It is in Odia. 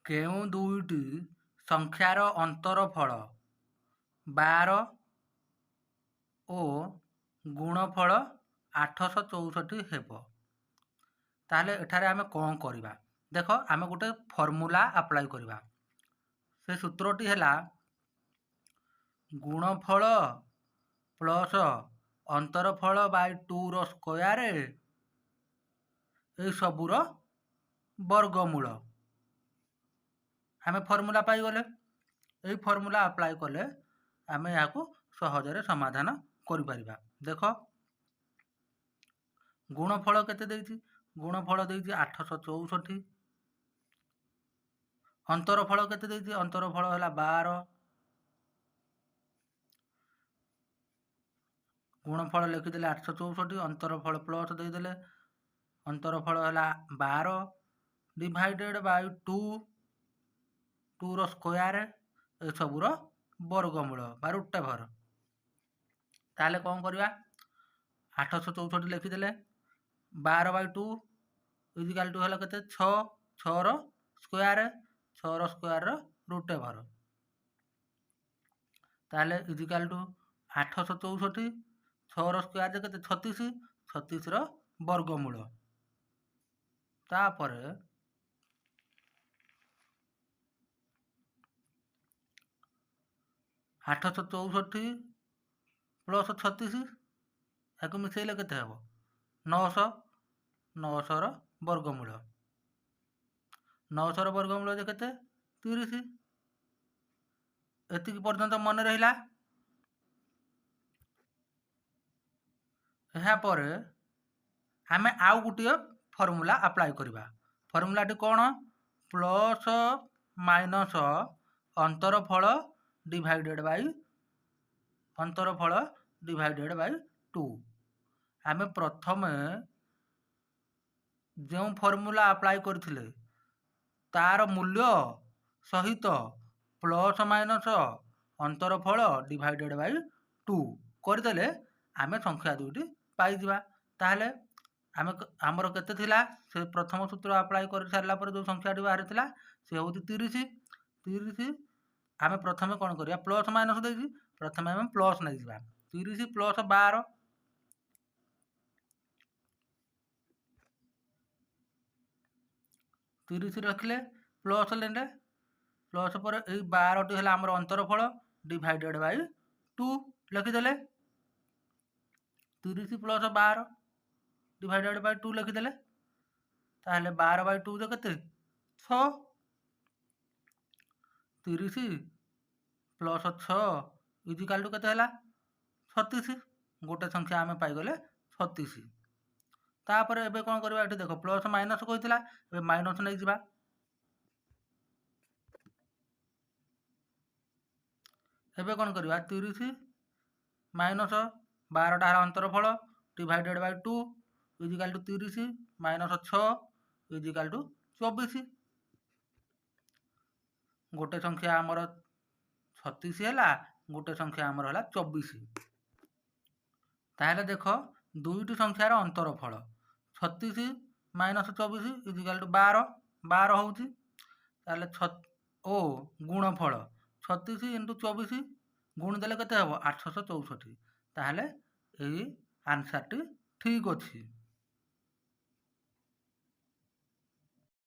କେଉଁ ଦୁଇଟି ସଂଖ୍ୟାର ଅନ୍ତରଫଳ 12 ଓ ଗୁଣଫଳ 864 ହେବ? ତାହେଲେ ଏଠାରେ ଆମେ କ'ଣ କରିବା? ଦେଖ, ଆମେ ଗୋଟେ ଫର୍ମୁଲା ଆପ୍ଲାଏ କରିବା। ସେ ସୂତ୍ରଟି ହେଲା ଗୁଣଫଳ ପ୍ଲସ୍ ଅନ୍ତରଫଳ ବାଇ 2ର ସ୍କୋୟାର এই ସବୁର ବର୍ଗମୂଳ। ଆମେ ଫର୍ମୁଲା ପାଇଗଲେ। এই ଫର୍ମୁଲା ଆପ୍ଲାଏ କଲେ ଆମେ ଏହାକୁ ସହଜରେ ସମାଧାନ କରିପାରିବା। ଦେଖ, ଗୁଣଫଳ କେତେ ଦେଇଛି? ଗୁଣଫଳ ଦେଇଛି 864। ଅନ୍ତରଫଳ କେତେ ଦେଇଛି? ଅନ୍ତରଫଳ ହେଲା 12। ଗୁଣଫଳ ଲେଖିଦେଲେ 864, ଅନ୍ତରଫଳ ପ୍ଲସ୍ ଦେଇଦେଲେ, ଅନ୍ତରଫଳ ହେଲା 12 ଡିଭାଇଡେଡ୍ ବାଇ 2ର ସ୍କୋୟାର ଏସବୁର ବର୍ଗମୂଳ ବା ରୁଟ୍ ଓଭର୍। ତାହେଲେ କ'ଣ କରିବା? 864 ଲେଖିଦେଲେ, 12 ବାଇ 2 ଇଜିକାଲ୍ ଟୁ ହେଲା କେତେ? 6। 6ର ସ୍କୋୟାର, 6ର ସ୍କୋୟାରର ରୁଟ୍ ଓଭର୍। ତାହେଲେ ଇଜିକାଲ୍ ଟୁ 864, 6ର ସ୍କୋୟାର କେତେ? 36, 36ର ବର୍ଗମୂଳ। ତାପରେ 864 ପ୍ଲସ୍ 36 ଏହାକୁ ମିଶାଇଲେ କେତେ ହେବ? 900। 900ର ବର୍ଗମୂଳ। 900ର ବର୍ଗମୂଳ ଯେ କେତେ? 30। ଏତିକି ପର୍ଯ୍ୟନ୍ତ ମନେ ରହିଲା। ଏହାପରେ ଆମେ ଆଉ ଗୋଟିଏ ଫର୍ମୁଲା ଆପ୍ଲାଏ କରିବା। ଫର୍ମୁଲାଟି କ'ଣ? ପ୍ଲସ୍ ମାଇନସ୍ ଅନ୍ତରଫଳ ଡିଭାଇଡେଡ୍ ବାଇ 2। ଆମେ ପ୍ରଥମେ ଯେଉଁ ଫର୍ମୁଲା ଆପ୍ଲାଏ କରିଥିଲେ ତାର ମୂଲ୍ୟ ସହିତ ପ୍ଲସ୍ ମାଇନସ୍ ଅନ୍ତରଫଳ ଡିଭାଇଡେଡ୍ ବାଇ 2 କରିଦେଲେ ଆମେ ସଂଖ୍ୟା ଦୁଇଟି ପାଇଯିବା। ତାହେଲେ ଆମର କେତେ ଥିଲା? ସେ ପ୍ରଥମ ସୂତ୍ର ଆପ୍ଲାଏ କରିସାରିଲା ପରେ ଯେଉଁ ସଂଖ୍ୟାଟି ବାହାରିଥିଲା ସେ ହେଉଛି 30। 30 ଆମେ ପ୍ରଥମେ କ'ଣ କରିବା? ପ୍ଲସ୍ ମାଇନସ୍ ଦେଇଛି, ପ୍ରଥମେ ଆମେ ପ୍ଲସ୍ ନେଇଯିବା। 30 ପ୍ଲସ୍ 12, 30 ରଖିଲେ ପ୍ଲସ୍ ଲେଣ୍ଡେ, ପ୍ଲସ୍ ପରେ ଏଇ 12ଟି ହେଲା ଆମର ଅନ୍ତରଫଳ ଡିଭାଇଡେଡ୍ ବାଇ 2 ଲେଖିଦେଲେ। 30 ପ୍ଲସ୍ 12 ଡିଭାଇଡେଡ୍ ବାଇ 2 ଲେଖିଦେଲେ। ତାହେଲେ 12 ବାଇ 2 କେତେ? 6। 30 ପ୍ଲସ୍ 6 ଇଜିକାଲ୍ ଟୁ କେତେ ହେଲା? 36। ଗୋଟେ ସଂଖ୍ୟା ଆମେ ପାଇଗଲେ 36। ତାପରେ ଏବେ କ'ଣ କରିବା? ଏଠି ଦେଖ, ପ୍ଲସ୍ ମାଇନସ୍ କହିଥିଲା, ଏବେ ମାଇନସ୍ ନେଇଯିବା। ଏବେ କ'ଣ କରିବା? 30 ମାଇନସ୍ 12ଟା ହେଲା ଅନ୍ତରଫଳ divided by 2 equal to 30 minus 6 equal to 24। ଗୋଟେ ସଂଖ୍ୟା ଆମର 36 ହେଲା, ଗୋଟେ ସଂଖ୍ୟା ଆମର ହେଲା 24। ତାହେଲେ ଦେଖ, ଦୁଇଟି ସଂଖ୍ୟାର ଅନ୍ତରଫଳ 36 ମାଇନସ୍ 24 ଇଜିକାଲ୍ ଟୁ 12 ହେଉଛି। ତାହେଲେ ଓ ଗୁଣଫଳ 36 ଇଣ୍ଟୁ 24 ଗୁଣି ଦେଲେ କେତେ ହେବ? 864। ତାହେଲେ ଏହି ଆନ୍ସର୍ଟି ଠିକ୍ ଅଛି।